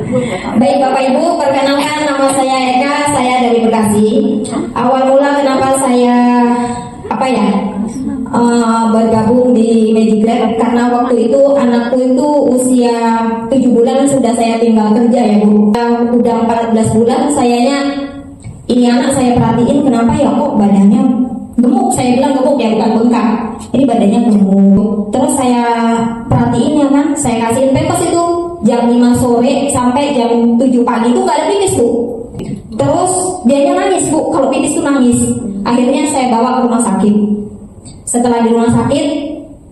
Baik Bapak Ibu, perkenalkan nama saya Eka, saya dari Bekasi. Awal mula kenapa saya bergabung di Medigrade, karena waktu itu anakku itu usia 7 bulan sudah saya tinggal kerja ya Bu. Udah 14 bulan ini anak saya perhatiin, kenapa ya kok badannya gemuk. Saya bilang gemuk ya, bukan bengkak. Ini badannya gemuk. Terus saya perhatiin ya kan, saya kasihin pampers itu jam 5 sore sampai jam 7 pagi itu gak ada pipis Bu. Terus dianya nangis Bu, kalau pipis itu nangis. Akhirnya saya bawa ke rumah sakit. Setelah di rumah sakit,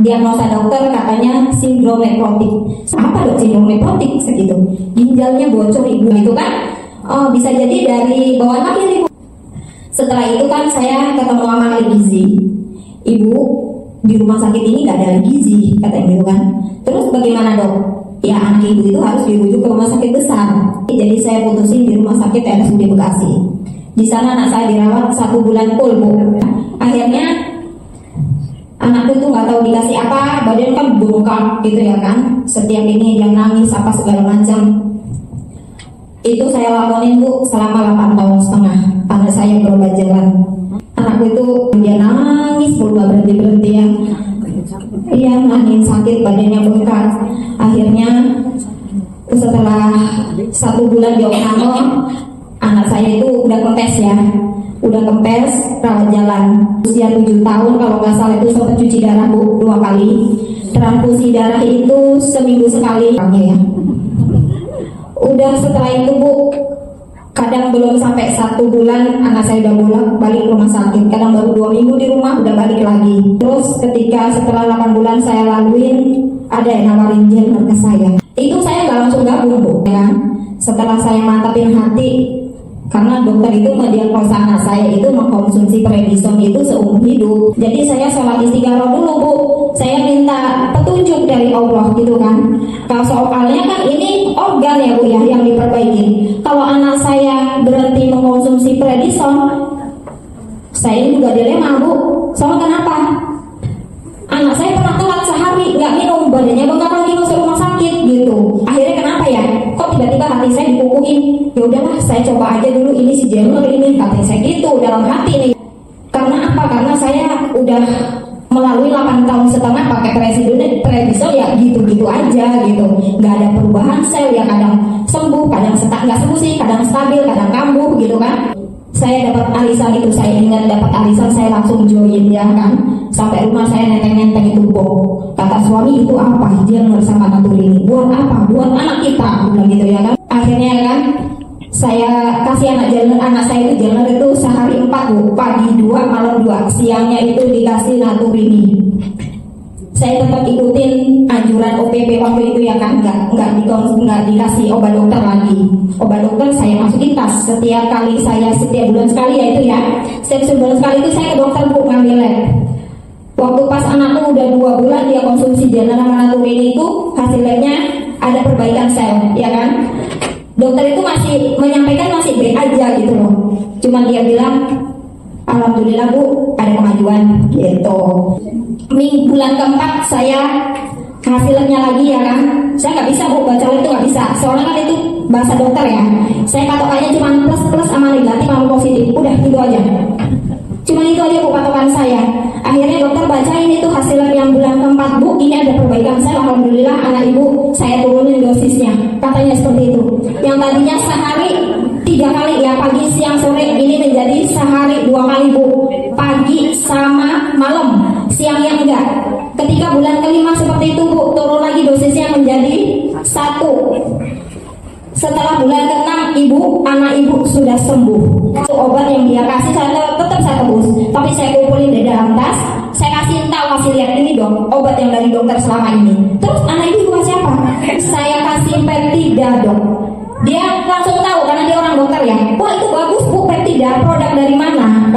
diagnosa dokter katanya sindrom nekrotik. Apa dok sindrom nekrotik? Segitu. Ginjalnya bocor ibu itu kan. Oh, bisa jadi dari bawaan lahir ibu. Setelah itu kan saya ketemu sama ahli gizi. Ibu, di rumah sakit ini gak ada gizi, katanya gitu kan. Terus bagaimana dok? Ya anak ibu itu harus dirujuk ke rumah sakit besar. Jadi saya putusin di rumah sakit RSUD Bekasi. Di sana anak saya dirawat 1 bulan full Bu. Akhirnya anakku tuh nggak tahu dikasih apa, badan kan bengkak gitu ya kan. Setiap ini dia nangis apa segala macam. Itu saya lakonin Bu selama 8 tahun setengah. Anak saya berobat jalan. Anakku itu dia nangis full, nggak berhenti ya. Iya nangis sakit, badannya bengkak. Akhirnya setelah 1 bulan di Okano, anak saya itu udah kempes ya. Udah kempes, rawat jalan. Usia 7 tahun kalau nggak salah itu sempat cuci darah Bu 2 kali. Transfusi darah itu seminggu sekali ya. Udah setelah itu Bu, kadang belum sampai 1 bulan anak saya udah balik ke rumah sakit. Kadang baru 2 minggu di rumah udah balik lagi. Terus ketika setelah 8 bulan saya laluin, ada yang nawarin gel ke saya. Itu saya nggak langsung gabung Bu ya. Setelah saya mantapin hati, karena dokter itu mendiagnosa anak saya itu mengkonsumsi prednison itu seumur hidup. Jadi saya sholat istigharah dulu Bu. Saya minta petunjuk dari Allah gitu kan. Kalau soalnya kan ini organ ya Bu ya yang diperbaiki. Kalau anak saya berhenti mengkonsumsi prednison, saya juga dilema Bu. Soalnya kenapa? Anak saya pernah telat sehari nggak minum, badannya bengkak lagi masuk rumah sakit gitu. Akhirnya kenapa ya? Kok tiba-tiba hati saya dipukuhin? Ya udahlah, saya coba aja dulu ini si Jenner ini, katanya saya gitu dalam hati nih. Karena apa? Karena saya udah melalui 8 tahun setengah pakai prednisone ya gitu-gitu aja gitu. Nggak ada perubahan sel ya, kadang sembuh, kadang nggak sembuh sih, kadang stabil, kadang kambuh gitu kan. Saya dapat arisan itu, saya ingat dapat arisan, saya langsung join ya kan. Sampai rumah saya nenteng-nenteng itu Bu. Kata suami itu apa? Jenner sama Naturini. Buat apa? Buat anak kita, bilang gitu ya kan. Akhirnya kan saya kasih anak saya itu Jenner itu sehari 4 Bu. Pagi 2, malam 2. Siangnya itu dikasih Naturini. Saya tetap ikutin anjuran OPP waktu itu ya kan, nggak dikasih obat dokter lagi. Obat dokter saya masukin tas setiap bulan sekali ya itu ya. Setiap sebulan sekali itu saya ke dokter Bu ngambil lab. Waktu pas anakku udah 2 bulan dia konsumsi Jenner sama Naturini itu hasilnya ada perbaikan sel ya kan. Dokter itu masih menyampaikan masih B aja gitu loh. Cuman dia bilang alhamdulillah Bu ada kemajuan gitu. Bulan keempat saya hasilnya lagi ya kan. Saya nggak bisa Bu baca itu, nggak bisa. Soalnya kan itu bahasa dokter ya. Saya patokannya cuma plus sama negatif sama positif. Udah gitu aja. Cuma itu aja Bu patokan saya. Akhirnya dokter bacain itu hasilnya yang bulan keempat Bu, ini ada perbaikan sel. Alhamdulillah anak ibu saya turunin dosisnya. Katanya seperti itu. Yang tadinya sehari 3 kali ya, pagi, siang, sore, ini menjadi sehari 2 kali Bu. Pagi sama malam, siangnya enggak. Ketika bulan kelima seperti itu Bu, turun lagi dosisnya menjadi 1. Setelah bulan ke-6 anak ibu sudah sembuh. Itu obat yang dia kasih tetap saya tebus, tapi saya kumpulin di dalam tas. Saya kasih lihat ini dong obat yang dari dokter selama ini. Terus anak ibu kasih apa? Saya kasih Peptida dong. Dia langsung tahu karena dia orang dokter ya. Wah itu bagus Bu Peptida, produk dari mana?